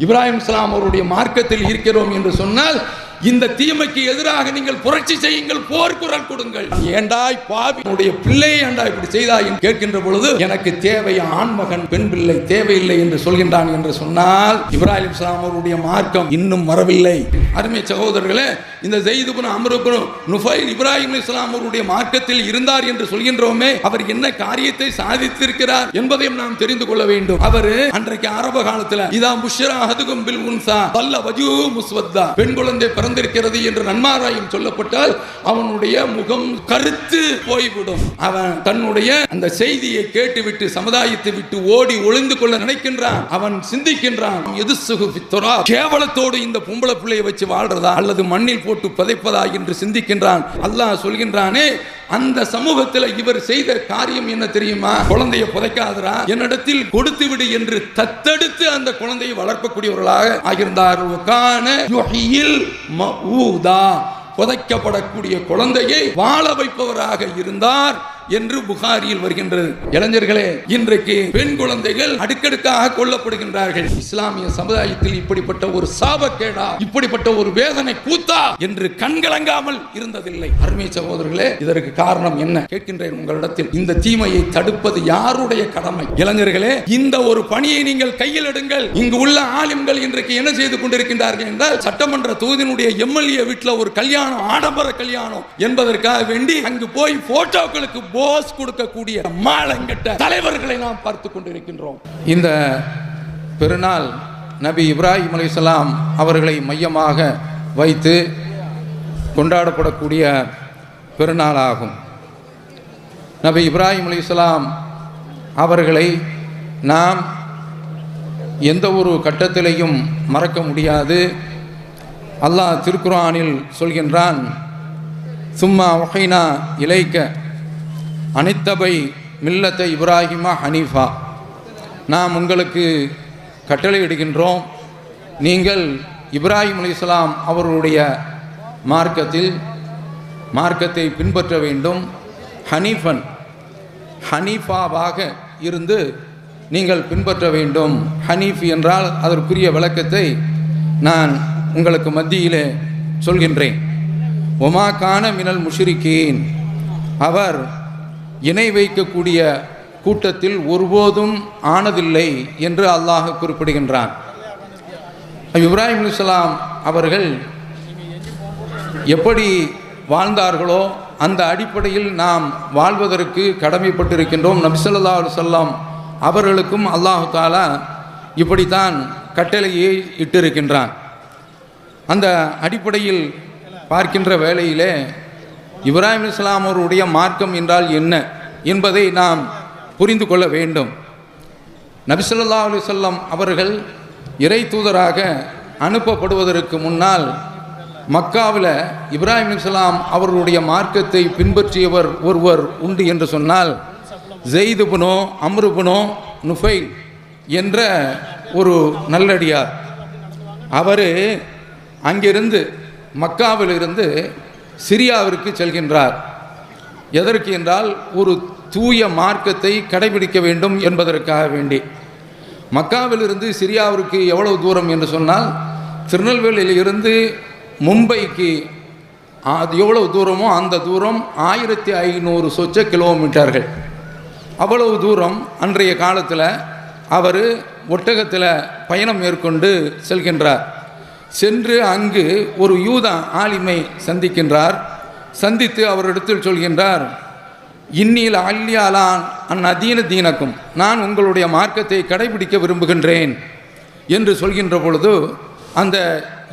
இப்ராஹிம் அலைஹிஸ்ஸலாம் அவருடைய மார்க்கத்தில் இருக்கிறோம் என்று சொன்னால் இந்த தீமைக்கு எதிராக நீங்கள் புரட்சி செய்யுங்கள், போர்க்குரல் கொடுங்கள். ஏண்டாய் பாவி, உன்னுடைய பிள்ளையை ஏண்டா இப்படி செய்தாய் என்று கேட்கின்ற பொழுது எனக்கு தேவை ஆண்மகன், பெண் பிள்ளை தேவையில்லை என்று சொல்கின்றான் என்று சொன்னால் இப்ராஹிம் அலைஹிஸ்ஸலாம் அவருடைய மார்க்கம் இன்னும் வரவில்லை. அருமை சகோதரர்களே, இந்த ஸைத் இப்னு அம்ர் இப்னு நுஃபைல் இப்ராஹிம் அலைஹிஸ்ஸலாம் அவருடைய மார்க்கத்தில் இருந்தார் என்று சொல்கின்றோமே, அவர் என்ன காரியத்தை சாதித்திருக்கிறார் என்பதையும் நாம் தெரிந்து கொள்ள வேண்டும். அவர் அன்றைக்கு அரபு காலத்தில் இதா புஷ்ரா அஹதுகும் பில் உன்ஸா தல்ல வஜூஹு முஸ்வத்தா, பெண் குழந்தை பிறந்திருக்கிறது என்று நன்மாராயம் சொல்லப்பட்டால் அவனுடைய முகம் கருத்து போய்விடும். அவன் தன்னுடைய அந்த செய்தியை கேட்டுவிட்டு சமுதாயத்தை விட்டு ஓடி ஒளிந்து கொள்ள நினைக்கின்றான். அவன் சிந்திக்கின்றான், கேவலத்தோடு இந்த பொம்பளை பிள்ளையை வச்சு வாழ்றதா அல்லது மண்ணில் போட்டு புதைப்பதா என்று சிந்திக்கின்றான். அல்லாஹ் சொல்கின்றானே, அந்த சமூகத்தில் இவர் செய்த காரியம் என்ன தெரியுமா? குழந்தையை புதைக்காதரா, என்னிடத்தில் கொடுத்து விடு என்று தத்தெடுத்து அந்த குழந்தையை வளர்க்கக்கூடியவர்களாக ஆகியிருந்தார்கள். புதைக்கப்படக்கூடிய குழந்தையை வாழ வைப்பவராக இருந்தார் என்று புகாரியில் வருகின்றது. இளைஞர்களே, இன்றைக்கு பெண் குழந்தைகள் அடுக்கடுக்காக கொல்லப்படுகின்றார்கள். இஸ்லாமிய சமுதாயத்தில் இப்படிப்பட்ட ஒரு சாபக்கேடா, இப்படிப்பட்ட ஒரு வேதனை கூத்தா என்று கண்கலங்காமல் இருந்ததில்லை. அருமை சகோதரர்களே, இதற்கு காரணம் என்ன கேட்கின்றேன் உங்களிடத்தில். இந்த தீமையை தடுப்பது யாருடைய கடமை? இளைஞர்களே, இந்த ஒரு பணியை நீங்கள் கையில் எடுங்கள். இங்கு உள்ள ஆலிம்கள் இன்றைக்கு என்ன செய்து கொண்டிருக்கின்றார்கள் என்றால், சட்டமன்ற தொகுதியினுடைய எம்எல்ஏ வீட்டில் ஒரு கல்யாணம், ஆடம்பர கல்யாணம் என்பதற்காக வேண்டி அங்கு போய் போட்டோக்களுக்கு போஸ் கொடுக்கக்கூடிய மாலங்கட்ட தலைவர்களை நாம் பார்த்து கொண்டிருக்கின்றோம். இந்த பெருநாள் நபி இப்ராஹிம் அலைஹிஸ்ஸலாம் அவர்களை மையமாக வைத்து கொண்டாடப்படக்கூடிய பெருநாளாகும். நபி இப்ராஹிம் அலைஹிஸ்ஸலாம் அவர்களை நாம் எந்த ஒரு கட்டத்திலையும் மறக்க முடியாது. அல்லாஹ் திருக்குர்ஆனில் சொல்கின்றான், சும்மா வஹைனா இலைக்க அனித்தபை மில்லத்தை இப்ராஹிமா ஹனீஃபா, நாம் உங்களுக்கு கட்டளை இடுகின்றோம், நீங்கள் இப்ராஹிம் அலைஹிஸ்ஸலாம் அவர்களுடைய மார்க்கத்தை பின்பற்ற வேண்டும். ஹனீஃபன், ஹனீஃபாவாக இருந்து நீங்கள் பின்பற்ற வேண்டும். ஹனீஃப் என்றால் அதற்குரிய விளக்கத்தை நான் உங்களுக்கு மத்தியிலே சொல்கின்றேன். ஒமா கான மினல் முஷ்ரிக்கீன், அவர் இணை வைக்கக்கூடிய கூட்டத்தில் ஒருபோதும் ஆனதில்லை என்று அல்லாஹ் குறிப்பிடுகின்றான். இப்ராஹிம் அலைஹிஸ்ஸலாம் அவர்கள் எப்படி வாழ்ந்தார்களோ அந்த அடிப்படையில் நாம் வாழ்வதற்கு கடமைப்பட்டிருக்கின்றோம். நபி ஸல்லல்லாஹு அலைஹி வஸல்லம் அவர்களுக்கும் அல்லாஹ் தஆலா இப்படித்தான் கட்டளையை இட்டிருக்கின்றான். அந்த அடிப்படையில் பார்க்கின்ற வேளையிலே இப்ராஹிம் அலைஹிஸ்ஸலாம் அவருடைய மார்க்கம் என்றால் என்ன என்பதை நாம் புரிந்து கொள்ள வேண்டும். நபி ஸல்லல்லாஹு அலைஹி வஸல்லம் அவர்கள் இறை தூதராக அனுப்பப்படுவதற்கு முன்னால் மக்காவில் இப்ராஹிம் அலைஹிஸ்ஸலாம் அவர்களுடைய மார்க்கத்தை பின்பற்றியவர் ஒருவர் உண்டு என்று சொன்னால் ஸைத் இப்னு அம்ர் இப்னு நுஃபைல் என்ற ஒரு நல்லடியார். அவர் அங்கிருந்து மக்காவிலிருந்து சிரியாவிற்கு செல்கின்றார். எதற்கு என்றால் ஒரு தூய மார்க்கத்தை கடைபிடிக்க வேண்டும் என்பதற்காக வேண்டி. மக்காவிலிருந்து சிரியாவிற்கு எவ்வளவு தூரம் என்று சொன்னால், திருநெல்வேலியில் இருந்து மும்பைக்கு அது எவ்வளவு தூரமோ அந்த தூரம் 1500 சொச்ச கிலோமீட்டர்கள். அவ்வளவு தூரம் அன்றைய காலத்தில் அவர் ஒட்டகத்தில் பயணம் மேற்கொண்டு செல்கின்றார். சென்று அங்கு ஒரு யூத ஆலிமை சந்திக்கின்றார். சந்தித்து அவரிடத்தில் சொல்கின்றார், இன்னில் அல்லியாலான் அந்நதீன தீனக்கும், நான் உங்களுடைய மார்க்கத்தை கடைபிடிக்க விரும்புகின்றேன் என்று சொல்கின்ற பொழுது அந்த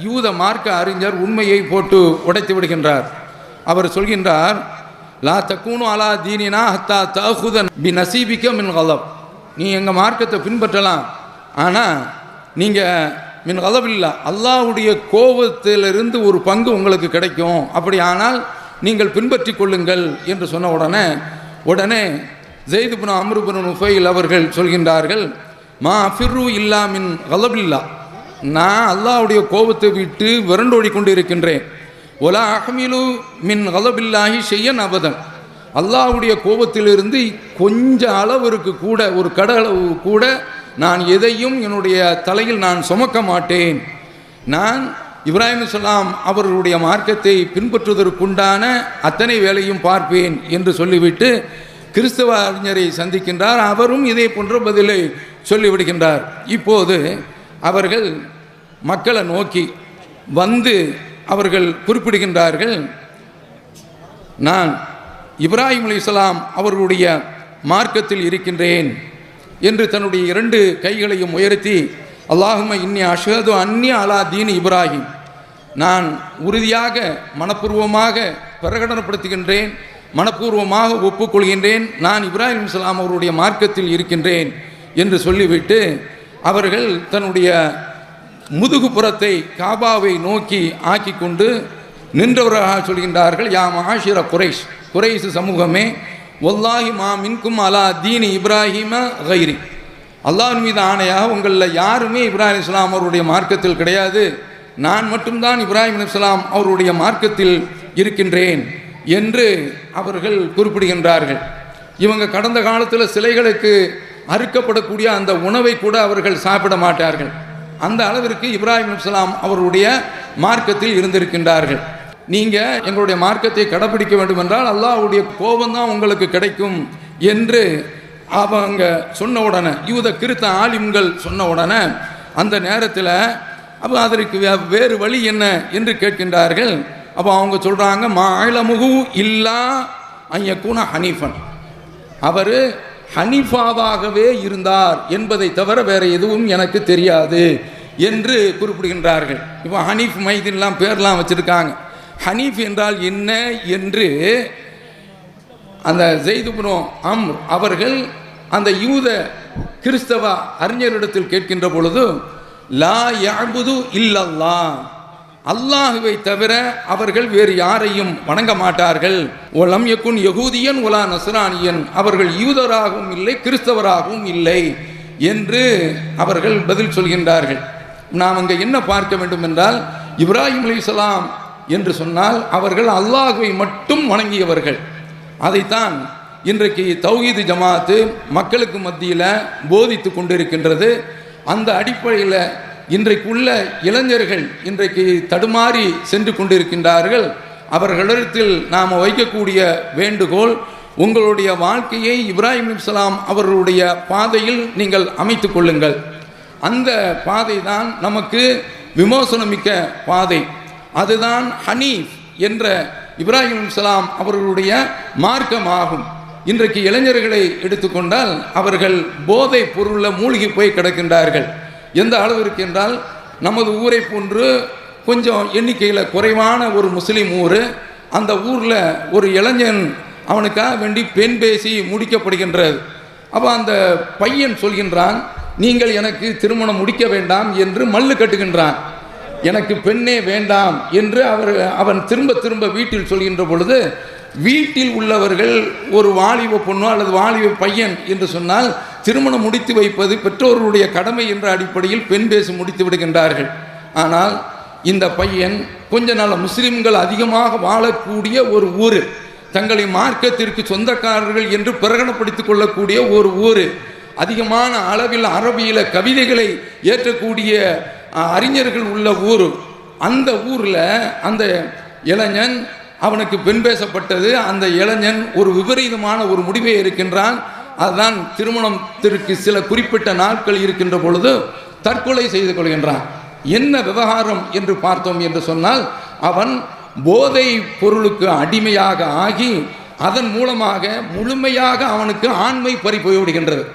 யூத மார்க்க அறிஞர் உண்மையை போட்டு உடைத்து விடுகின்றார். அவர் சொல்கின்றார், லா தக்கூனு அலா தீனினா ஹத்தா தஅஹுதன் பி நசீபிக மின் கலப், நீ எங்கள் மார்க்கத்தை பின்பற்றலாம், ஆனால் நீங்கள் மின் கலபில்லா, அல்லாஹ்வுடைய கோபத்திலிருந்து ஒரு பங்கு உங்களுக்கு கிடைக்கும், அப்படி ஆனால் நீங்கள் பின்பற்றி கொள்ளுங்கள் என்று சொன்ன உடனே ஸைத் இப்னு அம்ர் இப்னு நுஃபைல் அவர்கள் சொல்கின்றார்கள், மா ஃபிர்ரு இல்லா மின் கலபில்லா, நான் அல்லாஹ்வுடைய கோபத்தை விட்டு விரண்டோடி கொண்டு இருக்கின்றேன். ஒலா அஹ்மிலு மின் கலபில்லாஹி ஷையன் அபதன், அல்லாஹ்வுடைய கோபத்திலிருந்து கொஞ்ச அளவிற்கு கூட, ஒரு கடளவு கூட நான் எதையும் என்னுடைய தலையில் நான் சுமக்க மாட்டேன். நான் இப்ராஹிம் அலைஹிஸ்ஸலாம் அவர்களுடைய மார்க்கத்தை பின்பற்றுவதற்குண்டான அத்தனை வேலையும் பார்ப்பேன் என்று சொல்லிவிட்டு கிறிஸ்தவ அறிஞரை சந்திக்கின்றார். அவரும் இதே போன்ற பதிலை சொல்லிவிடுகின்றார். இப்போது அவர்கள் மக்களை நோக்கி வந்து அவர்கள் குறிப்பிடுகின்றார்கள், நான் இப்ராஹிம் அலைஹிஸ்ஸலாம் அவர்களுடைய மார்க்கத்தில் இருக்கின்றேன் என்று தன்னுடைய 2 கைகளையும் உயர்த்தி அல்லாஹும்ம இன்னி அஷ்ஹது அன்னி அலா தீன் இப்ராஹிம், நான் உறுதியாக மனப்பூர்வமாக பிரகடனப்படுத்துகின்றேன், மனப்பூர்வமாக ஒப்புக்கொள்கின்றேன், நான் இப்ராஹிம் அலைஹிஸ்ஸலாம் அவருடைய மார்க்கத்தில் இருக்கின்றேன் என்று சொல்லிவிட்டு அவர்கள் தன்னுடைய முதுகுப்புறத்தை காபாவை நோக்கி ஆக்கி கொண்டு நின்றவராக சொல்கின்றார்கள், யா மஹாஷிர குரைஷ், குரைஷ் சமூகமே, வல்லாஹி மா மின்கும் அலா தீனி இப்ராஹிம கைரி, அல்லாஹ்வின் மீது ஆணையாக உங்களில் யாருமே இப்ராஹிம் அலைஹிஸ்ஸலாம் அவருடைய மார்க்கத்தில் கிடையாது, நான் மட்டும்தான் இப்ராஹிம் அலைஹிஸ்ஸலாம் அவருடைய மார்க்கத்தில் இருக்கின்றேன் என்று அவர்கள் குறிப்பிடுகின்றார்கள். இவங்க கடந்த காலத்தில் சிலைகளுக்கு அறுக்கப்படக்கூடிய அந்த உணவை கூட அவர்கள் சாப்பிட மாட்டார்கள். அந்த அளவிற்கு இப்ராஹிம் அலைஹிஸ்ஸலாம் அவருடைய மார்க்கத்தில் இருந்திருக்கின்றார்கள். நீங்கள் எங்களுடைய மார்க்கத்தை கடைப்பிடிக்க வேண்டும் என்றால் அல்லாஹ்வுடைய கோபம்தான் உங்களுக்கு கிடைக்கும் என்று அவங்க சொன்ன உடனே, யூத கிறிஸ்த ஆலிம்கள் சொன்ன உடனே அந்த நேரத்தில் அப்போ அதற்கு வேறு வழி என்ன என்று கேட்கின்றார்கள். அப்போ அவங்க சொல்கிறாங்க, மாலமுகு இல்லா ஐயக்கூன ஹனீஃபன், அவர் ஹனீஃபாவாகவே இருந்தார் என்பதை தவிர வேறு எதுவும் எனக்கு தெரியாது என்று குறிப்பிடுகின்றார்கள். இப்போ ஹனீஃப் மைதீன்லாம் பேர்லாம் வச்சுருக்காங்க. ஹனீஃப் என்றால் என்ன என்று அந்த ஸைத் இப்னு அம்ர் அவர்கள் அந்த யூத கிறிஸ்தவ அறிஞரிடத்தில் கேட்கின்ற பொழுது, லா யஅபுது இல்லல்லாஹ், அல்லாஹுவை தவிர அவர்கள் வேறு யாரையும் வணங்க மாட்டார்கள். ஒலம் யகுன் யகூதியன் ஒலா நஸ்ரானியன், அவர்கள் யூதராகவும் இல்லை கிறிஸ்தவராகவும் இல்லை என்று அவர்கள் பதில் சொல்கின்றார்கள். நாம் அங்கே என்ன பார்க்க வேண்டும் என்றால், இப்ராஹிம் அலைஹிஸ்ஸலாம் என்று சொன்னால் அவர்கள் அல்லாஹுவை மட்டும் வணங்கியவர்கள். அதைத்தான் இன்றைக்கு தௌஹீது ஜமாத்து மக்களுக்கு மத்தியில் போதித்து கொண்டிருக்கின்றது. அந்த அடிப்படையில் இன்றைக்குள்ள இளைஞர்கள் இன்றைக்கு தடுமாறி சென்று கொண்டிருக்கின்றார்கள். அவர்களிடத்தில் நாம் வைக்கக்கூடிய வேண்டுகோள், உங்களுடைய வாழ்க்கையை இப்ராஹிம் அலைஹிஸ்ஸலாம் அவர்களுடைய பாதையில் நீங்கள் அமைத்து கொள்ளுங்கள். அந்த பாதை தான் நமக்கு விமோசனமிக்க பாதை. அதுதான் ஹனீஃப் என்ற இப்ராஹிம் அலைஹிஸ்ஸலாம் அவர்களுடைய மார்க்கமாகும். இன்றைக்கு இளைஞர்களை எடுத்துக்கொண்டால் அவர்கள் போதை பொருளில் மூழ்கி போய் கிடக்கின்றார்கள். எந்த அளவிற்கு என்றால், நமது ஊரை போன்று கொஞ்சம் எண்ணிக்கையில் குறைவான ஒரு முஸ்லீம் ஊர், அந்த ஊரில் ஒரு இளைஞன் அவனுக்காக வேண்டி பெண் பேசி முடிக்கப்படுகின்றது. அப்போ அந்த பையன் சொல்கின்றான், நீங்கள் எனக்கு திருமணம் முடிக்க வேண்டாம் என்று மல்லு கட்டுகின்றான். எனக்கு பெண்ணே வேண்டாம் என்று அவன் திரும்ப திரும்ப வீட்டில் சொல்கின்ற பொழுது, வீட்டில் உள்ளவர்கள் ஒரு வாலிப பொண்ணோ அல்லது வாலிப பையன் என்று சொன்னால் திருமணம் முடித்து வைப்பது பெற்றோர்களுடைய கடமை என்ற அடிப்படையில் பெண் பேசி முடித்து விடுகின்றார்கள். ஆனால் இந்த பையன் கொஞ்ச நாள் முஸ்லிம்கள் அதிகமாக வாழக்கூடிய ஒரு ஊர், தங்களை மார்க்கத்திற்கு சொந்தக்காரர்கள் என்று பிரகடனப்படுத்திக் கொள்ளக்கூடிய ஒரு ஊர், அதிகமான அளவில் அரபியில் கவிதைகளை ஏற்றக்கூடிய அறிஞர்கள் உள்ள ஊர். அந்த ஊரில் அந்த இளைஞன், அவனுக்கு பெண் பேசப்பட்டது. அந்த இளைஞன் ஒரு விபரீதமான ஒரு முடிவை இருக்கின்றான். அதுதான் திருமணத்திற்கு சில குறிப்பிட்ட நாட்கள் இருக்கின்ற பொழுது தற்கொலை செய்து கொள்கின்றான். என்ன விவகாரம் என்று பார்த்தோம் என்று சொன்னால், அவன் போதை பொருளுக்கு அடிமையாக ஆகி அதன் மூலமாக முழுமையாக அவனுக்கு ஆண்மை பறி போய்விடுகின்றது.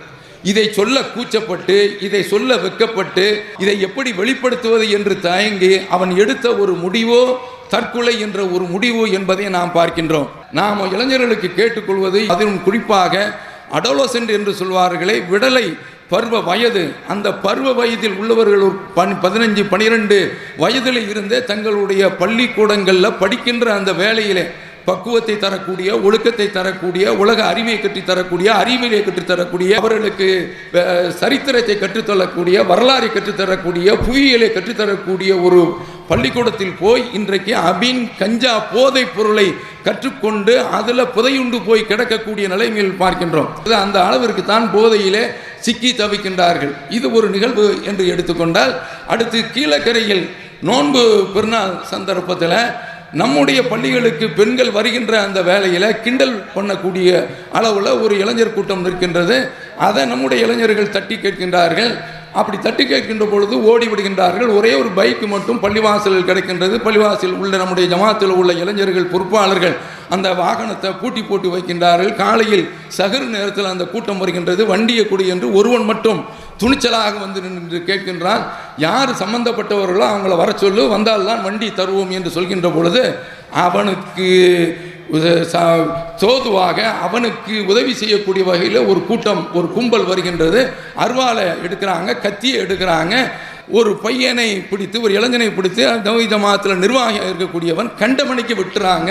இதை சொல்ல கூச்சப்பட்டு, இதை சொல்ல வெட்கப்பட்டு, இதை எப்படி வெளிப்படுத்துவது என்று தயங்கி அவன் எடுத்த ஒரு முடிவோ தற்கொலை என்ற ஒரு முடிவு என்பதை நாம் பார்க்கின்றோம். நாம் இளைஞர்களுக்கு கேட்டுக்கொள்வது, அதிலும் குறிப்பாக அடோலசென்ட் என்று சொல்வார்களே, விடலை பருவ வயது, அந்த பருவ வயதில் உள்ளவர்கள் 15-12 வயதில் இருந்தே தங்களுடைய பள்ளிக்கூடங்களில் படிக்கின்ற அந்த வேளையிலே பக்குவத்தை தரக்கூடிய, ஒழுக்கத்தை தரக்கூடிய, உலக அறிவை கற்றுத்தரக்கூடிய, அறிவியலை கற்றுத்தரக்கூடிய, அவர்களுக்கு சரித்திரத்தை கற்றுத்தரக்கூடிய, வரலாறை கற்றுத்தரக்கூடிய, புவியியலை கற்றுத்தரக்கூடிய ஒரு பள்ளிக்கூடத்தில் போய் இன்றைக்கு அபின் கஞ்சா போதைப் பொருளை கற்றுக்கொண்டு அதில் புதையுண்டு போய் கிடக்கக்கூடிய நிலைமையில் பார்க்கின்றோம். அந்த அளவிற்கு தான் போதையிலே சிக்கி தவிக்கின்றார்கள். இது ஒரு நிகழ்வு என்று எடுத்துக்கொண்டால், அடுத்து கீழக்கரையில் நோன்பு பெருநாள் சந்தர்ப்பத்தில் நம்முடைய பள்ளிகளுக்கு பெண்கள் வருகின்ற அந்த வேலையில் கிண்டல் பண்ணக்கூடிய அளவில் ஒரு இளைஞர் கூட்டம் நிற்கின்றது. அதை நம்முடைய இளைஞர்கள் தட்டி கேட்கின்றார்கள். அப்படி தட்டி கேட்கின்ற பொழுது ஓடி விடுகின்றார்கள். ஒரே ஒரு பைக்கு மட்டும் பள்ளிவாசலில் கிடைக்கின்றது. பள்ளிவாசலில் உள்ள நம்முடைய ஜமாத்தில் உள்ள இளைஞர்கள் பொறுப்பாளர்கள் அந்த வாகனத்தை பூட்டி போட்டு வைக்கின்றார்கள். காலையில் சகர் நேரத்தில் அந்த கூட்டம் வருகின்றது. வண்டியை கொடு என்று ஒருவன் மட்டும் துணிச்சலாக வந்து நின்று கேட்கின்றான். யார் சம்பந்தப்பட்டவர்களோ அவங்கள வர சொல்லு, வந்தால்தான் வண்டி தருவோம் என்று சொல்கின்ற பொழுது அவனுக்கு தோதுவாக அவனுக்கு உதவி செய்யக்கூடிய வகையில் ஒரு கூட்டம், ஒரு கும்பல் வருகின்றது. அருவாளை எடுக்கிறாங்க, கத்தியை எடுக்கிறாங்க. ஒரு பையனை பிடித்து, ஒரு இளைஞனை பிடித்து தௌஹீத் ஜமாத்தில் நிர்வாகியாக இருக்கக்கூடியவன் கண்டமணிக்கு விட்டுறாங்க.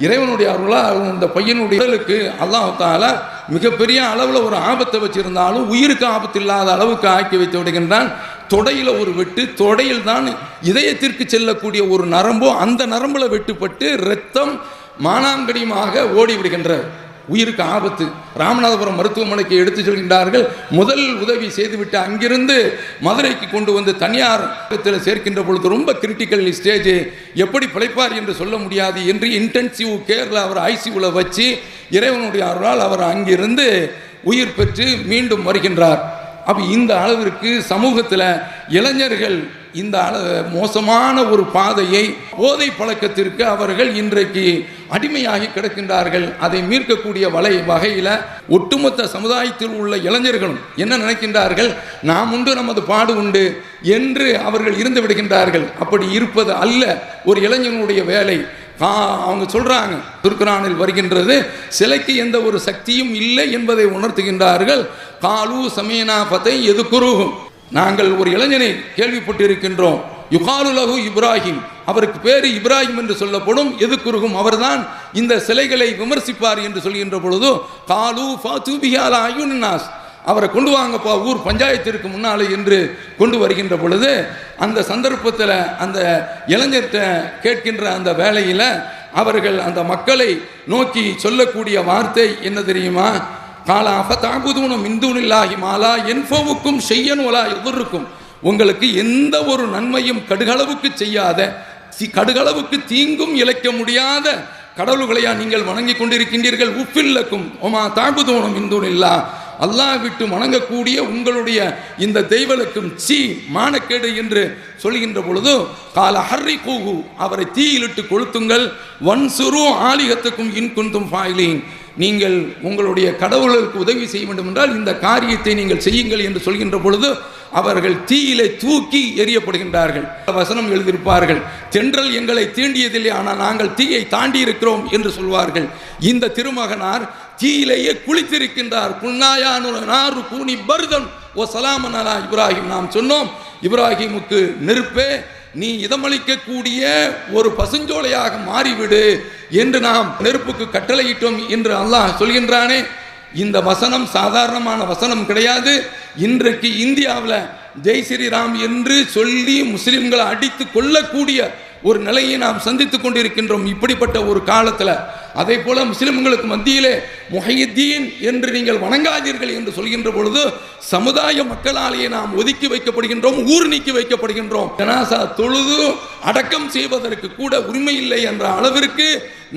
இறைவனுடைய அருளால் அந்த பையனுடைய உடலுக்கு அல்லாஹ் தஆலா மிகப்பெரிய அளவில் ஒரு ஆபத்தை வச்சிருந்தாலும் உயிருக்கு ஆபத்து இல்லாத அளவுக்கு ஆக்கி வைத்து விடுகின்றான். தொடையில் ஒரு வெட்டு, தொடையில் தான் இதயத்திற்கு செல்லக்கூடிய ஒரு நரம்போ, அந்த நரம்பில் வெட்டுப்பட்டு இரத்தம் மானாங்கடியுமாக ஓடி விடுகின்றார். உயிருக்கு ஆபத்து. ராமநாதபுரம் மருத்துவமனைக்கு எடுத்து செல்கின்றார்கள். முதல் உதவி செய்துவிட்டு அங்கிருந்து மதுரைக்கு கொண்டு வந்து தனியார் சேர்க்கின்ற பொழுது ரொம்ப கிரிட்டிக்கல் ஸ்டேஜ், எப்படி பிழைப்பார் என்று சொல்ல முடியாது என்று இன்டென்சிவ் கேரில் அவர் ஐசியூவில் வச்சு இறைவனுடைய அருளால் அவர் அங்கிருந்து உயிர் பெற்று மீண்டும் வருகின்றார். அப்போ இந்த அளவிற்கு சமூகத்தில் இளைஞர்கள் இந்த மோசமான ஒரு பாதையை, போதை பழக்கத்திற்கு அவர்கள் இன்றைக்கு அடிமையாகி கிடக்கின்றார்கள். அதை மீட்கக்கூடிய வகையில் ஒட்டுமொத்த சமுதாயத்தில் உள்ள இளைஞர்களும் என்ன நினைக்கின்றார்கள், நாம் உண்டு நமது பாடு உண்டு என்று அவர்கள் இருந்து விடுகின்றார்கள். அப்படி இருப்பது அல்ல ஒரு இளைஞனுடைய வேலை. அவங்க சொல்றாங்க, திருக்குரானில் வருகின்றது, சிலைக்கு எந்த ஒரு சக்தியும் இல்லை என்பதை உணர்த்துகின்றார்கள். காலு சமீனா பதை எதுக்குருகும், நாங்கள் ஒரு இளைஞனை கேள்விப்பட்டிருக்கின்றோம். யுகாலு லஹு இப்ராஹிம், அவருக்கு பேரு இப்ராஹிம் என்று சொல்லப்படும். எதுக்குருகும், அவர்தான் இந்த சிலைகளை விமர்சிப்பார் என்று சொல்கின்ற பொழுது காலு ஃபாது பிஹா அலா அய்யுன்னாஸ், அவரை கொண்டு வாங்கப்பா ஊர் பஞ்சாயத்திற்கு முன்னாலே என்று கொண்டு வருகின்ற பொழுது அந்த சந்தர்ப்பத்தில் அந்த இளைஞர்கிட்ட கேட்கின்ற அந்த வேளையில் அவர்கள் அந்த மக்களை நோக்கி சொல்லக்கூடிய வார்த்தை என்ன தெரியுமா? காலா அஃபதஅபுதூன மின் தூனில்லாஹி மாலா யன்ஃபவுக்கும் ஷையன் வலா யதுர்ருக்கும், உங்களுக்கு எந்த ஒரு நன்மையும் கடுகளவுக்கு செய்யாத, கடுகளவுக்கு தீங்கும் இழைக்க முடியாத கடவுள்களையா நீங்கள் வணங்கி கொண்டிருக்கின்றீர்கள்? உஃபில்லக்கும் ஒமா தஅபுதூன மின் தூனில்லாஹ், அல்லாஹ் விட்டு வணங்கக்கூடிய உங்களுடைய இந்த தெய்வலுக்கும் சி மானக்கேடு என்று சொல்கின்ற பொழுது கால ஹர்ரிகூஹு, அவரை தீயிலிட்டு கொளுத்துங்கள். வன்சுரு ஆலிகத்துக்கும் இன்குந்தும் ஃபாயிலீன், நீங்கள் உங்களுடைய கடவுளுக்கு உதவி செய்ய வேண்டும் என்றால் இந்த காரியத்தை நீங்கள் செய்யுங்கள் என்று சொல்கின்ற பொழுது அவர்கள் தீயிலே தூக்கி எறியப்படுகின்றார்கள். வசனம் எழுதியிருப்பார்கள், தென்றல் எங்களை தீண்டியதில்லை, ஆனால் நாங்கள் தீயை தாண்டி இருக்கிறோம் என்று சொல்வார்கள். இந்த திருமகனார் தீயிலேயே குளித்திருக்கின்றார். குன்னாயானு கூனி பர்தன் ஓ சலாமன் அலா இப்ராஹிம், நாம் சொன்னோம் இப்ராஹிமுக்கு நெருப்பே நீ இதமளிக்கக்கூடிய ஒரு பசுஞ்சோலையாக மாறிவிடு என்று நாம் நெருப்புக்கு கட்டளையிட்டோம் என்று அல்லாஹ் சொல்கின்றானே. இந்த வசனம் சாதாரணமான வசனம் கிடையாது. இன்றைக்கு இந்தியாவில் ஜெய் ஸ்ரீராம் என்று சொல்லி முஸ்லிம்களை அடித்து கொள்ளக்கூடிய ஒரு நிலையை நாம் சந்தித்துக் கொண்டிருக்கின்றோம் இப்படிப்பட்ட ஒரு காலத்தில். அதே போல முஸ்லிம்களுக்கு மத்தியிலே முஹையத்தீன் என்று நீங்கள் வணங்காதீர்கள் என்று சொல்கின்ற பொழுது சமுதாய மக்களாலேயே நாம் ஒதுக்கி வைக்கப்படுகின்றோம், ஊர் நீக்கி வைக்கப்படுகின்றோம். ஜனாசா தொழுது அடக்கம் செய்வதற்கு கூட உரிமை இல்லை என்ற அளவிற்கு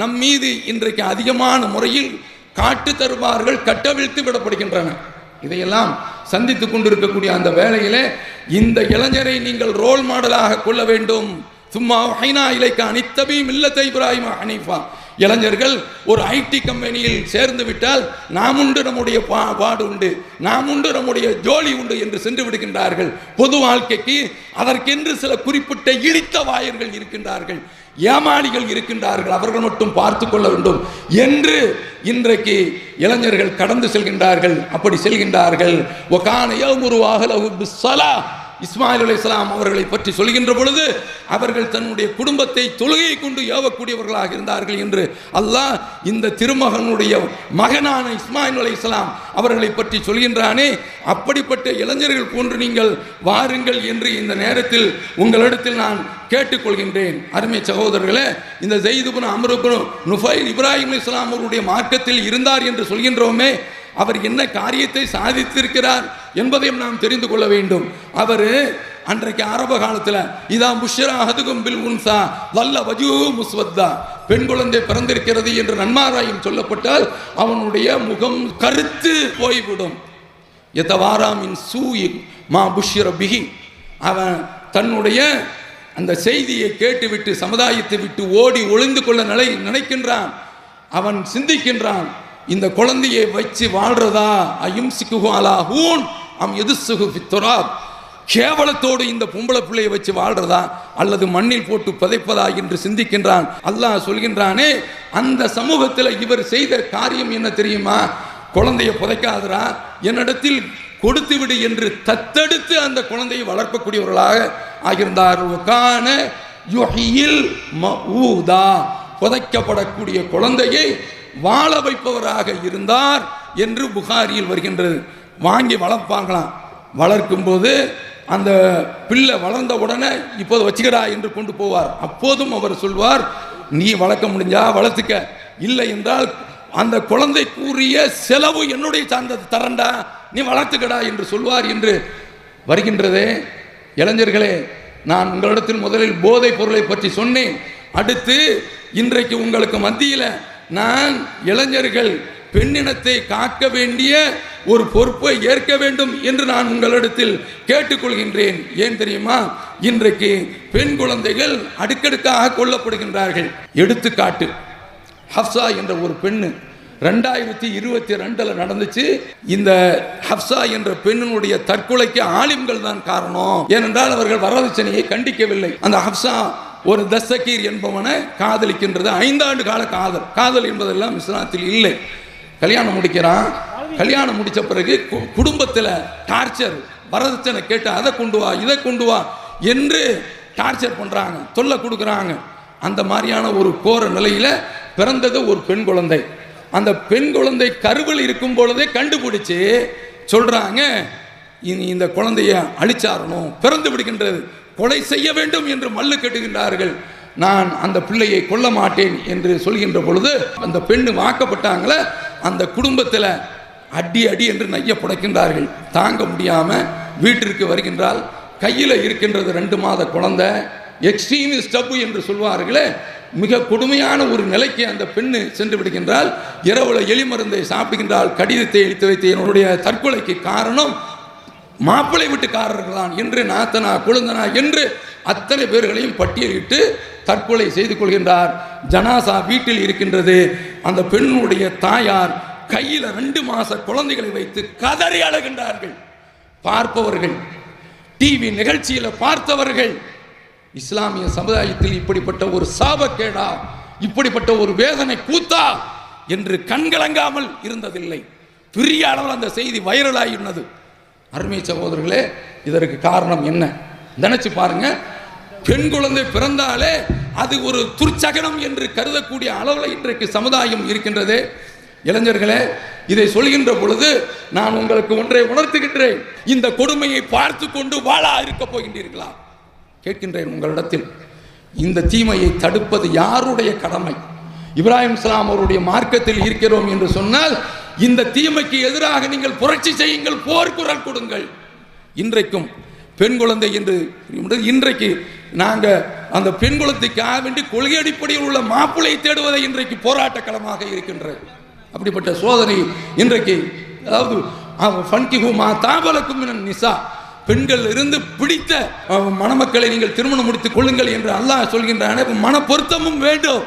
நம் மீது இன்றைக்கு அதிகமான முறையில் காட்டு தருவார்கள் கட்டவிழ்த்து விடப்படுகின்றன. இதையெல்லாம் சந்தித்துக் கொண்டிருக்கக்கூடிய அந்த வேளையிலே இந்த இளைஞரை நீங்கள் ரோல் மாடலாக கொள்ள வேண்டும். சும்மா ஹைனா இலைக்க அனித்தபி மில்லத்தை இப்ராஹிம் ஹனீஃபா, இளைஞர்கள் ஒரு ஐடி கம்பெனியில் சேர்ந்து விட்டால் நாம் உண்டு நம்முடைய பாடு உண்டு, நாம் உண்டு நம்முடைய ஜோலி உண்டு என்று சென்று விடுகின்றார்கள். பொது வாழ்க்கைக்கு அதற்கென்று சில குறிப்பிட்ட இழித்த வாயர்கள் இருக்கின்றார்கள், ஏமாளிகள் இருக்கின்றார்கள், அவர்கள் மட்டும் பார்த்து கொள்ள வேண்டும் என்று இன்றைக்கு இளைஞர்கள் கடந்து செல்கின்றார்கள். அப்படி செல்கின்றார்கள். இஸ்மாயில் அலைஹிஸ்ஸலாம் அவர்களை பற்றி சொல்கின்ற பொழுது அவர்கள் தன்னுடைய குடும்பத்தை தொழுகையை கொண்டு ஏவக்கூடியவர்களாக இருந்தார்கள் என்று அல்லாஹ் இந்த திருமகனுடைய மகனான இஸ்மாயில் அலைஹிஸ்ஸலாம் அவர்களை பற்றி சொல்கின்றானே. அப்படிப்பட்ட இளைஞர்கள் போன்று நீங்கள் வாருங்கள் என்று இந்த நேரத்தில் உங்களிடத்தில் நான் கேட்டுக்கொள்கின்றேன். அருமை சகோதரர்களே, இந்த ஸைத் இப்னு அம்ர் இப்னு நுஃபைல் இப்ராஹிம் அலைஹிஸ்ஸலாம் அவருடைய மார்க்கத்தில் இருந்தார் என்று சொல்கின்றோமே, அவர் என்ன காரியத்தை சாதித்திருக்கிறார் என்பதையும் நாம் தெரிந்து கொள்ள வேண்டும். அவர் அன்றைக்கு ஆரம்ப காலத்தில் இதா புஷ்ரா அஹதுகும் பில் உன்சா வல்ல வஜூஹு முஸ்வத்தா, பெண் குழந்தை பிறந்திருக்கிறது என்று நன்மாராயம் சொல்லப்பட்டால் அவனுடைய முகம் கருத்து போய்விடும். யதவாராமின் சூயி மா புஷ்ர பிஹி, அவன் தன்னுடைய அந்த செய்தியை கேட்டுவிட்டு சமுதாயத்தை விட்டு ஓடி ஒளிந்து கொள்ள நினைக்கின்றான். அவன் சிந்திக்கின்றான், இந்த குழந்தையை வச்சு வாழ்றதா, அயும்சிகுஹு அலா ஹூன் அம் யதுஸ்ஸுஹு ஃபித்துராப், கேவலத்தோடு இந்த பொம்பளை பிள்ளையை வச்சு வாழ்றதா அல்லது மண்ணில் போட்டு புதைப்பதா என்று சிந்திக்கின்றான். அல்லாஹ் சொல்கின்றானே, அந்த சமூகத்தில் இவர் செய்த காரியம் என்ன தெரியுமா? குழந்தையை புதைக்காதரா, என்னிடத்தில் கொடுத்து விடு என்று தத்தெடுத்து அந்த குழந்தையை வளர்க்கக்கூடியவர்களாக ஆகியிருந்தார்கள். புதைக்கப்படக்கூடிய குழந்தையை வாழ வைப்பவராக இருந்தார் என்று புகாரியில் வருகின்றது. வாங்கி வளர்ப்பாங்களாம். வளர்க்கும் போது அந்த பிள்ளை வளர்ந்த உடனே இப்போது வச்சுக்கிறா என்று கொண்டு போவார். அப்போதும் அவர் சொல்வார், நீ வளர்க்க முடிஞ்சா வளர்த்துக்க, இல்லை என்றால் அந்த குழந்தைக்குரிய செலவு என்னுடைய சார்ந்தது தரண்டா, நீ வளர்த்துக்கடா என்று சொல்வார் என்று வருகின்றதே. இளைஞர்களே, நான் உங்களிடத்தில் முதலில் போதைப் பொருளை பற்றி சொன்னேன். அடுத்து இன்றைக்கு உங்களுக்கு மத்தியில் நான் இளைஞர்கள் பெண்ணினத்தை காக்க வேண்டிய ஒரு பொறுப்பை ஏற்க வேண்டும் என்று நான் உங்களிடத்தில் கேட்டுக்கொள்கின்றேன். ஏன் தெரியுமா? இன்றைக்கு பெண் குழந்தைகள் அடுக்கடுக்காக கொல்லப்படுகின்றார்கள். எடுத்துக்காட்டு, ஹப்சா என்ற ஒரு பெண்ணு 2022 நடந்துச்சு. இந்த ஹப்சா என்ற பெண்ணினுடைய தற்கொலைக்கு ஆலிம்கள் தான் காரணம். ஏனென்றால் அவர்கள் வரதட்சணையை கண்டிக்கவில்லை. அந்த ஹப்சா ஒரு தஸ்ஸகீர் என்பவனை காதலிக்கின்றது. 5 ஆண்டு கால காதல். காதல் என்பதெல்லாம் இஸ்லாத்தில் இல்லை. கல்யாணம் முடிக்கிறான். கல்யாணம் முடித்த பிறகு குடும்பத்தில் டார்ச்சர், வரதட்சணை கேட்டு அதை கொண்டு வா இதை கொண்டு வா என்று டார்ச்சர் பண்ணுறாங்க, தொல்லை கொடுக்குறாங்க. அந்த மாதிரியான ஒரு கோர நிலையில் பிறந்தது ஒரு பெண் குழந்தை. அந்த பெண் குழந்தை கருவில் இருக்கும் பொழுதே கண்டுபிடிச்சு சொல்கிறாங்க, இனி இந்த குழந்தைய அழிச்சாரணும், பிறந்து விடுகின்றது, கொலை செய்ய வேண்டும் என்று மல்லு கட்டுகின்றார்கள். நான் அந்த பிள்ளையை கொல்ல மாட்டேன் என்று சொல்கின்ற பொழுது அந்த பெண்ணு வாக்கப்பட்டாங்களே, அந்த குடும்பத்தில் அடி அடி என்று நைய புடைக்கின்றார்கள். தாங்க முடியாமல் வீட்டிற்கு வருகின்றால் கையில் இருக்கின்றது 2 மாத குழந்தை. எக்ஸ்ட்ரீம் ஸ்டப்பு என்று சொல்வார்களே, மிக கொடுமையான ஒரு நிலைக்கு அந்த பெண்ணு சென்று விடுகின்றால். இரவுல எலி மருந்தை சாப்பிடுகின்றால். கடிதத்தை எழுத்து வைத்து என்னுடைய தற்கொலைக்கு காரணம் மாப்பிள்ளை வீட்டுக்காரர்கள் தான் என்று, நாத்தனா குழந்தனா என்று அத்தனை பேர்களையும் பட்டியலிட்டு தற்கொலை செய்து கொள்கின்றார். ஜனாசா வீட்டில் இருக்கின்றது. அந்த பெண்ணுடைய தாயார் கையில் 2 மாச குழந்தைகளை வைத்து கதறி அழுகின்றார்கள். பார்ப்பவர்கள், டிவி நிகழ்ச்சியில் பார்த்தவர்கள், இஸ்லாமிய சமுதாயத்தில் இப்படிப்பட்ட ஒரு சாபக்கேடா, இப்படிப்பட்ட ஒரு வேதனை கூத்தா என்று கண்கலங்காமல் இருந்ததில்லை. பெரிய அளவில் அந்த செய்தி வைரலாகினது. அருமை சகோதரர்களே, இதற்கு காரணம் என்ன நினைச்சு பாருங்க. பெண் குழந்தை பிறந்தாலே அது ஒரு துர்ச்சகனம் என்று கருதக்கூடிய அளவில் இன்றைக்கு சமுதாயம் இருக்கின்றது. இளைஞர்களே, இதை சொல்கின்ற பொழுது நான் உங்களுக்கு ஒன்றை உணர்த்துகின்றேன். இந்த கொடுமையை பார்த்து கொண்டு வாழா இருக்க போகின்றீர்களா கேட்கின்றேன் உங்களிடத்தில். இந்த தீமையை தடுப்பது யாருடைய கடமை? இப்ராஹிம் அலைஹிஸ்ஸலாம் அவருடைய மார்க்கத்தில் இருக்கிறோம் என்று சொன்னால் இந்த தீமைக்கு எதிராக நீங்கள் புரட்சி செய்யுங்கள், போர்க்குரல் கொடுங்கள். இன்றைக்கும் பெண் குழந்தை என்று இன்றைக்கு நாங்கள் அந்த பெண் குழந்தைக்காக வேண்டி கொள்கை அடிப்படையில் உள்ள மாப்பிள்ளையை தேடுவதை இன்றைக்கு போராட்ட களமாக இருக்கின்றது. அப்படிப்பட்ட சோதனை இன்றைக்கு, அதாவது நிசா, பெண்கள் இருந்து பிடித்த மணமக்களை நீங்கள் திருமணம் முடித்துக் கொள்ளுங்கள் என்று அல்லாஹ் சொல்கின்றானே, மன பொருத்தமும் வேண்டும்.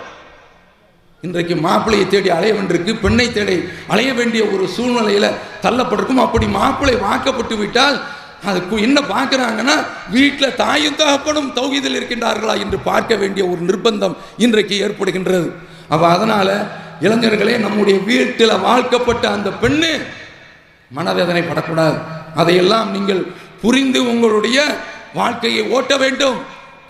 இன்றைக்கு மாப்பிள்ளையை தேடி அலைய வேண்டியிருக்கு, பெண்ணை தேடி அலைய வேண்டிய ஒரு சூழ்நிலையில் தள்ளப்பட்டிருக்கும். அப்படி மாப்பிள்ளை வாக்கப்பட்டு விட்டால் அதுக்கு என்ன பார்க்குறாங்கன்னா, வீட்டில் தாயும் தகப்பனும் தௌஹீதில் இருக்கின்றார்களா என்று பார்க்க வேண்டிய ஒரு நிர்பந்தம் இன்றைக்கு ஏற்படுகின்றது. அப்போ அதனால் இளைஞர்களே, நம்முடைய வீட்டில் வாழ்க்கப்பட்ட அந்த பெண்ணு மனவேதனை படக்கூடாது. அதையெல்லாம் நீங்கள் புரிந்து உங்களுடைய வாழ்க்கையை ஓட்ட வேண்டும்.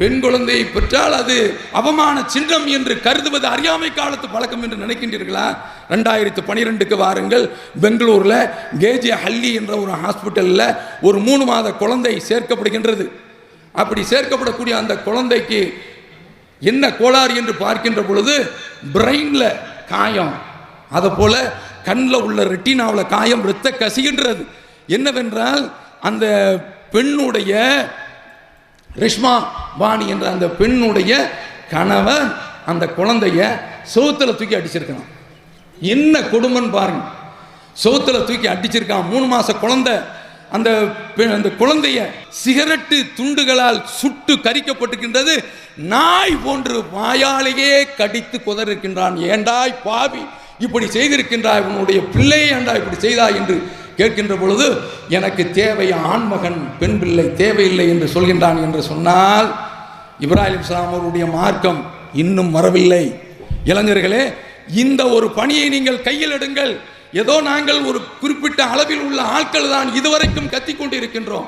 பெண் குழந்தையை பெற்றால் அது அவமான சின்னம் என்று கருதுவது அறியாமை காலத்து பழக்கம் என்று நினைக்கின்றீர்களா? 2012க்கு வாருங்கள். பெங்களூரில் கேஜே ஹல்லி என்ற ஒரு ஹாஸ்பிட்டலில் ஒரு 3 மாத குழந்தை சேர்க்கப்படுகின்றது. அப்படி சேர்க்கப்படக்கூடிய அந்த குழந்தைக்கு என்ன கோளாறு என்று பார்க்கின்ற பொழுது பிரெயினில் காயம், அதை போல கண்ணில் உள்ள ரெட்டினாவில் காயம், இரத்த கசிகின்றது. என்னவென்றால் அந்த பெண்ணுடைய ரிஷ்மா பாணி என்ற அந்த பெண்ணுடைய கணவன் அந்த குழந்தைய சோத்துல தூக்கி அடிச்சிருக்கான். என்ன கொடுமைன்னு பாருங்க. சோத்துல தூக்கி அடிச்சிருக்கான். 3 மாச குழந்தை. அந்த குழந்தைய சிகரெட்டு துண்டுகளால் சுட்டு கரிக்கப்பட்டிருக்கின்றது. நாய் போன்று வாயாலேயே கடித்து குதறிருக்கின்றான். ஏண்டாய் பாவி, இப்படி செய்திருக்கின்றாய், உன்னுடைய பிள்ளையை ஏண்டா இப்படி செய்தாய் என்று கேட்கின்ற பொழுது எனக்கு தேவை ஆண்மகன், பெண் பிள்ளை தேவையில்லை என்று சொல்கின்றான் என்று சொன்னால் இப்ராஹிம் இஸ்லாம் அவருடைய மார்க்கம் இன்னும் வரவில்லை. இளைஞர்களே, இந்த ஒரு பணியை நீங்கள் கையில் எடுங்கள். ஏதோ நாங்கள் ஒரு குறிப்பிட்ட அளவில் உள்ள ஆட்கள் தான் இதுவரைக்கும் கத்திக்கொண்டு இருக்கின்றோம்.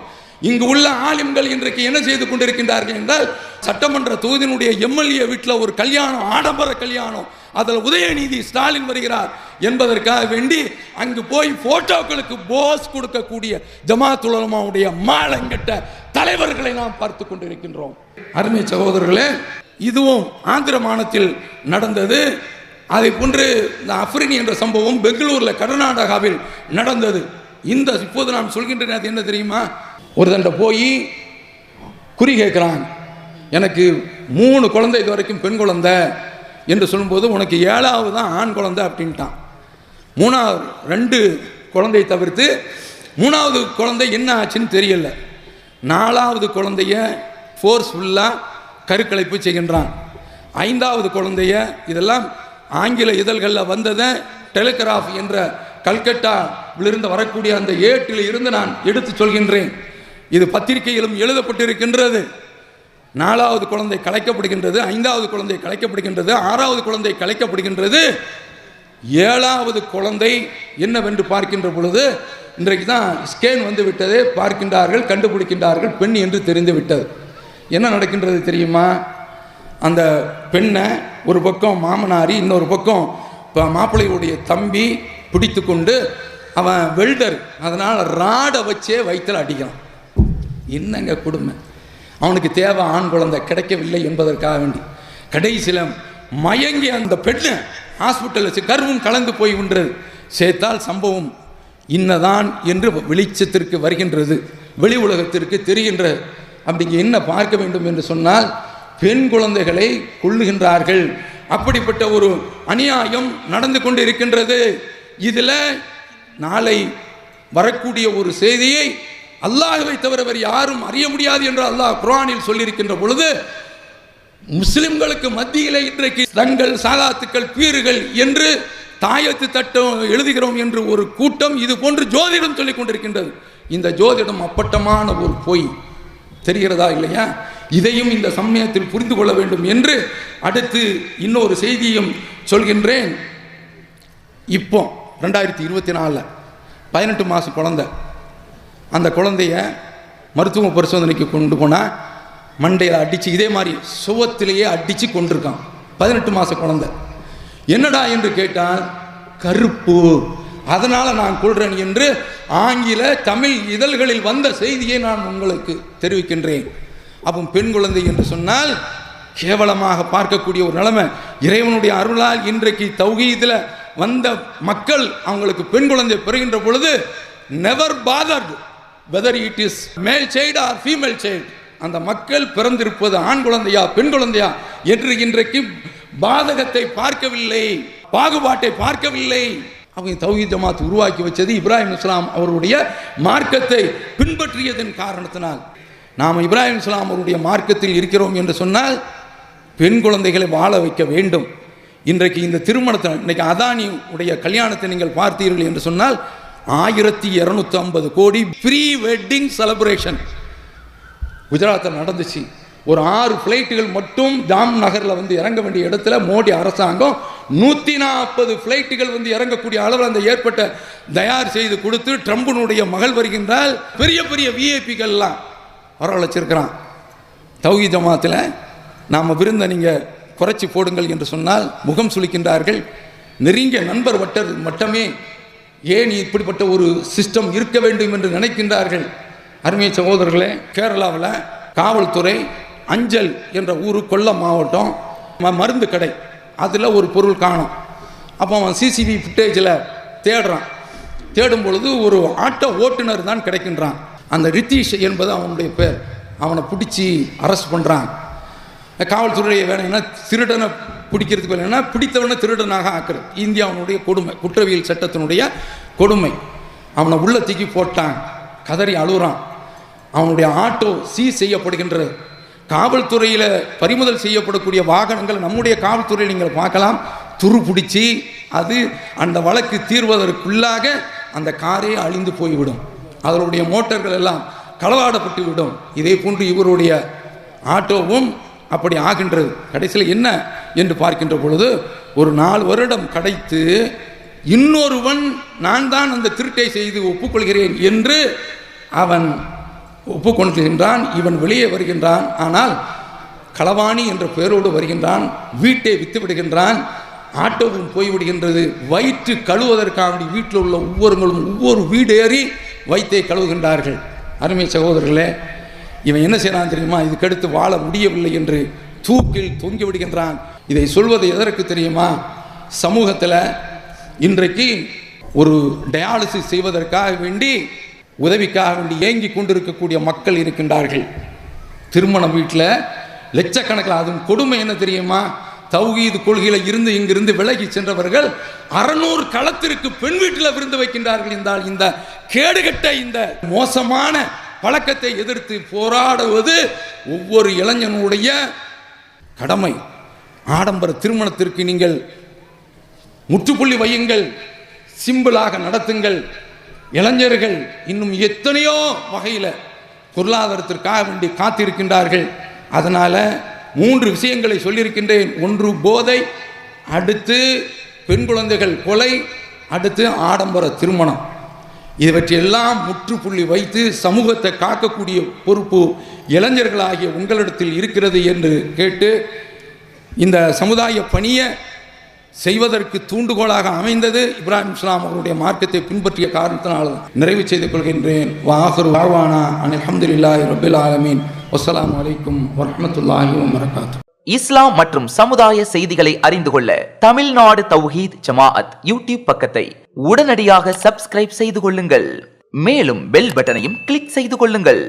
இங்கு உள்ள ஆலிம்கள் இன்றைக்கு என்ன செய்து கொண்டிருக்கின்றார்கள் என்றால், சட்டமன்ற தொகுதியினுடைய எம்எல்ஏ வீட்டில் ஒரு கல்யாணம், ஆடம்பர கல்யாணம், அதில் உதயநிதி ஸ்டாலின் வருகிறார் என்பதற்காக வேண்டி அங்கு போய் போட்டோக்களுக்கு போஸ் கொடுக்கக்கூடிய ஜமாத் உலமாவுடைய மாலங்கட்ட தலைவர்களை நாம் பார்த்து கொண்டிருக்கின்றோம். அருமை சகோதரர்களே, இதுவும் ஆந்திர மாநிலத்தில் நடந்தது. அதை போன்று இந்த அஃப்ரினி என்ற சம்பவம் பெங்களூரில் கர்நாடகாவில் நடந்தது. இந்த இப்போது நான் சொல்கின்றேன், அது என்ன தெரியுமா? ஒரு தண்டை போய் குறி கேட்குறான், எனக்கு 3 குழந்தை இது வரைக்கும் பெண் குழந்தை என்று சொல்லும்போது உனக்கு 7வது தான் ஆண் குழந்தை அப்படின்ட்டான். 3வது 2 குழந்தையை தவிர்த்து 3வது குழந்தை என்ன ஆச்சுன்னு தெரியல. 4வது குழந்தைய ஃபோர்ஸ்ஃபுல்லாக கருக்கலைப்பு செய்கின்றான். 5வது குழந்தைய, இதெல்லாம் ஆங்கில இதழ்களில் வந்ததை டெலிகிராஃப் என்ற கல்கட்டாவிலிருந்து வரக்கூடிய அந்த ஏட்டில் இருந்து நான் எடுத்து சொல்கின்றேன். இது பத்திரிகையிலும் எழுதப்பட்டிருக்கின்றது. 4வது குழந்தை கலைக்கப்படுகின்றது, 5வது குழந்தை கலைக்கப்படுகின்றது, 6வது குழந்தை கலைக்கப்படுகின்றது. 7வது குழந்தை என்னவென்று பார்க்கின்ற பொழுது இன்றைக்கு தான் ஸ்கேன் வந்து விட்டது, பார்க்கின்றார்கள், கண்டுபிடிக்கின்றார்கள், பெண் என்று தெரிந்து விட்டது. என்ன நடக்கின்றது தெரியுமா? அந்த பெண்ணை ஒரு பக்கம் மாமனாரி, இன்னொரு பக்கம் மாப்பிள்ளையுடைய தம்பி பிடித்து கொண்டு, அவன் வெல்டர், அதனால் ராடை வச்சே வயிற்றில் அடிக்கிறான். என்னங்க கொடுமை! அவனுக்கு தேவை ஆண் குழந்தை, கிடைக்கவில்லை என்பதற்காக வேண்டி கடைசியில் மயங்கி அந்த பெண்ணை ஹாஸ்பிட்டலில் கர்வம் கலந்து போய் வின்றது. சேர்த்தால் சம்பவம் இன்னதான் என்று வெளிச்சத்திற்கு வருகின்றது, வெளி உலகத்திற்கு தெரிகின்றது. அப்படிங்க என்ன பார்க்க வேண்டும் என்று சொன்னால், பெண் குழந்தைகளை கொள்ளுகின்றார்கள். அப்படிப்பட்ட ஒரு அநியாயம் நடந்து கொண்டு இருக்கின்றது. இதில் நாளை வரக்கூடிய ஒரு செய்தியை அல்லாஹ்வை தவிர வேறு யாரும் அறிய முடியாது என்று அல்லாஹ் குர்ஆனில் சொல்லியிருக்கின்ற பொழுது, முஸ்லிம்களுக்கு மத்தியிலே இன்றைக்கு தங்கள் சாலாத்துக்கள், பீறுகள் என்று தாயத்து தட்டம் எழுதுகிறோம் என்று ஒரு கூட்டம் இது போன்று ஜோதிடம் சொல்லிக் கொண்டிருக்கின்றது. இந்த ஜோதிடம் அப்பட்டமான ஒரு பொய். தெரிகிறதா இல்லையா? இதையும் இந்த சமயத்தில் புரிந்து கொள்ள வேண்டும் என்று அடுத்து இன்னொரு செய்தியும் சொல்கின்றேன். இப்போ 2024 18 மாதம் குழந்தை, அந்த குழந்தைய மருத்துவ பரிசோதனைக்கு கொண்டு போனால் மண்டையில் அடித்து, இதே மாதிரி சுவத்திலேயே அடித்து கொண்டிருக்கான். 18 மாத குழந்தை. என்னடா என்று கேட்டால், கருப்பு, அதனால் நான் கொள்றேன் என்று ஆங்கில தமிழ் இதழ்களில் வந்த செய்தியை நான் உங்களுக்கு தெரிவிக்கின்றேன். அப்போ பெண் குழந்தை என்று சொன்னால் கேவலமாக பார்க்கக்கூடிய ஒரு நிலைமை. இறைவனுடைய அருளால் இன்றைக்கு தௌஹீதில் வந்த மக்கள் அவங்களுக்கு பெண் குழந்தை பெறுகின்ற பொழுது never bothered whether it is மேல் சைல்டு ஆர் ஃபீமேல் சைல்டு, அந்த மக்கள் பிறந்திருப்பது ஆண் குழந்தையா பெண் குழந்தையா என்று இன்றைக்கு பாதகத்தை பார்க்கவில்லை, பாகுபாட்டை பார்க்கவில்லை. அவங்க தௌஹீத் ஜமாத் உருவாக்கி வச்சது இப்ராஹிம் இஸ்லாம் அவருடைய மார்க்கத்தை பின்பற்றியதன் காரணத்தினால். நாம் இப்ராஹிம் இஸ்லாம் அவருடைய மார்க்கத்தில் இருக்கிறோம் என்று சொன்னால் பெண் குழந்தைகளை வாழ வைக்க வேண்டும். இன்றைக்கு இந்த திருமணத்தை, இன்றைக்கு அதானி உடைய கல்யாணத்தை நீங்கள் பார்த்தீர்கள் என்று சொன்னால் 1250 கோடி ப்ரீ வெட்டிங் செலிப்ரேஷன் குஜராத்தில் நடந்துச்சு. ஒரு 6 ஃப்ளைட்டுகள் மட்டும் ஜாம் நகரில் வந்து இறங்க வேண்டிய இடத்துல மோடி அரசாங்கம் 140 ஃப்ளைட்டுகள் வந்து இறங்கக்கூடிய அளவில் அந்த ஏற்பட்ட தயார் செய்து கொடுத்து ட்ரம்பினுடைய மகள் வருகின்றால் பெரிய பெரிய விஐபிகள்லாம் வரவழைச்சிருக்கிறான். தௌஹீத் ஜமாத்தில் நாம் விருந்தை நீங்கள் குறைச்சி போடுங்கள் என்று சொன்னால் முகம் சுளிக்கின்றார்கள். நெருங்கிய நண்பர் மட்டுமே ஏன் இப்படிப்பட்ட ஒரு சிஸ்டம் இருக்க வேண்டும் என்று நினைக்கின்றார்கள். அருமை சகோதரர்களே, கேரளாவில் காவல்துறை அஞ்சல் என்ற ஊர், கொல்லம் மாவட்டம், மருந்து கடை, அதில் ஒரு பொருள் காணும். அப்போ அவன் சிசிடிவி ஃபுட்டேஜில் தேடும் பொழுது ஒரு ஆட்டோ ஓட்டுநர் தான் கிடைக்கின்றான். அந்த ரித்தீஷ் என்பது அவனுடைய பேர். அவனை பிடிச்சி அரெஸ்ட் பண்ணுறான். காவல்துறையை வேணும்னா திருடனை பிடிக்கிறதுக்கு வேணும்னா பிடித்தவனை திருடனாக ஆக்குறது இந்தியாவுடைய கொடுமை, குற்றவியல் சட்டத்தினுடைய கொடுமை. அவனை உள்ள தூக்கி போட்டான், கதறி அழுகிறான். அவனுடைய ஆட்டோ சீஸ் செய்யப்படுகின்றது. காவல்துறையில் பறிமுதல் செய்யப்படக்கூடிய வாகனங்கள் நம்முடைய காவல்துறையில் நீங்கள் பார்க்கலாம், துரு பிடிச்சி அது அந்த வழக்கு தீர்வதற்குள்ளாக அந்த காரே அழிந்து போய்விடும். அதனுடைய மோட்டார்கள் எல்லாம் களவாடப்பட்டு விடும். இதே போன்று இவருடைய ஆட்டோவும் அப்படி ஆகின்றது. கடைசியில் என்ன என்று பார்க்கின்ற பொழுது ஒரு 4 வருடம் கடைத்து இன்னொருவன் நான் தான் அந்த திருட்டை செய்து ஒப்புக்கொள்கிறேன் என்று அவன் ஒப்புக்கொள்கின்றான். இவன் வெளியே வருகின்றான். ஆனால் களவாணி என்ற பெயரோடு வருகின்றான். வீட்டை வித்து விடுகின்றான். ஆட்டோவும் போய்விடுகின்றது. வயிற்று கழுவதற்காக வீட்டில் உள்ள ஒவ்வொருவங்களும் ஒவ்வொரு வீடேறி வயிற்றை கழுவுகின்றார்கள். அருமை சகோதரர்களே, இவன் என்ன செய்யறான் தெரியுமா? இதுக்கடுத்து வாழ முடியவில்லை என்று தூக்கில் தொங்கி விடுகின்றான். இதை சொல்வது எதற்கு தெரியுமா? சமூகத்தில் இன்றைக்கு ஒரு டயாலிசிஸ் செய்வதற்காக வேண்டி உதவிக்காக வேண்டி ஏங்கி கொண்டிருக்கக்கூடிய மக்கள் இருக்கின்றார்கள். திருமண வீட்டில் லட்சக்கணக்கில். அதுவும் கொடுமை என்ன தெரியுமா? தௌஹீது கொள்கையில் இருந்து இங்கிருந்து விலகி சென்றவர்கள் 600 களத்திற்கு பெண் வீட்டில் விருந்து வைக்கின்றார்கள் என்றால் இந்த கேடுகட்ட இந்த மோசமான பழக்கத்தை எதிர்த்து போராடுவது ஒவ்வொரு இளைஞனுடைய கடமை. ஆடம்பர திருமணத்திற்கு நீங்கள் முற்றுப்புள்ளி வையுங்கள், சிம்பிளாக நடத்துங்கள். இளைஞர்கள் இன்னும் எத்தனையோ வகையில் பொருளாதாரத்திற்காக வேண்டி காத்திருக்கின்றார்கள். அதனால 3 விஷயங்களை சொல்லியிருக்கின்றேன். 1 போதை, அடுத்து பெண் குழந்தைகள் கொலை, அடுத்து ஆடம்பர திருமணம். இவற்றையெல்லாம் முற்றுப்புள்ளி வைத்து சமூகத்தை காக்கக்கூடிய பொறுப்பு இளைஞர்களாகிய உங்களிடத்தில் இருக்கிறது என்று கேட்டு இந்த சமுதாய பணியை செய்வதற்கு தூண்டுகோலாக அமைந்தது இப்ராஹிம் இஸ்லாம் அவருடைய மார்க்கத்தை பின்பற்றிய காரணத்தினால் நிறைவு செய்து கொள்கின்றேன். வாஹிரு தாவானா அல்ஹம்துலில்லாஹி ரப்பில் ஆலமீன். வஸ்ஸலாமு அலைக்கும் வரஹ்மத்துல்லாஹி வபரகாத்துஹு. இஸ்லாம் மற்றும் சமுதாய செய்திகளை அறிந்து கொள்ள தமிழ்நாடு தௌஹீத் ஜமாஅத் யூடியூப் பக்கத்தை உடனடியாக சப்ஸ்கிரைப் செய்து கொள்ளுங்கள். மேலும் பெல் பட்டனையும் கிளிக் செய்து கொள்ளுங்கள்.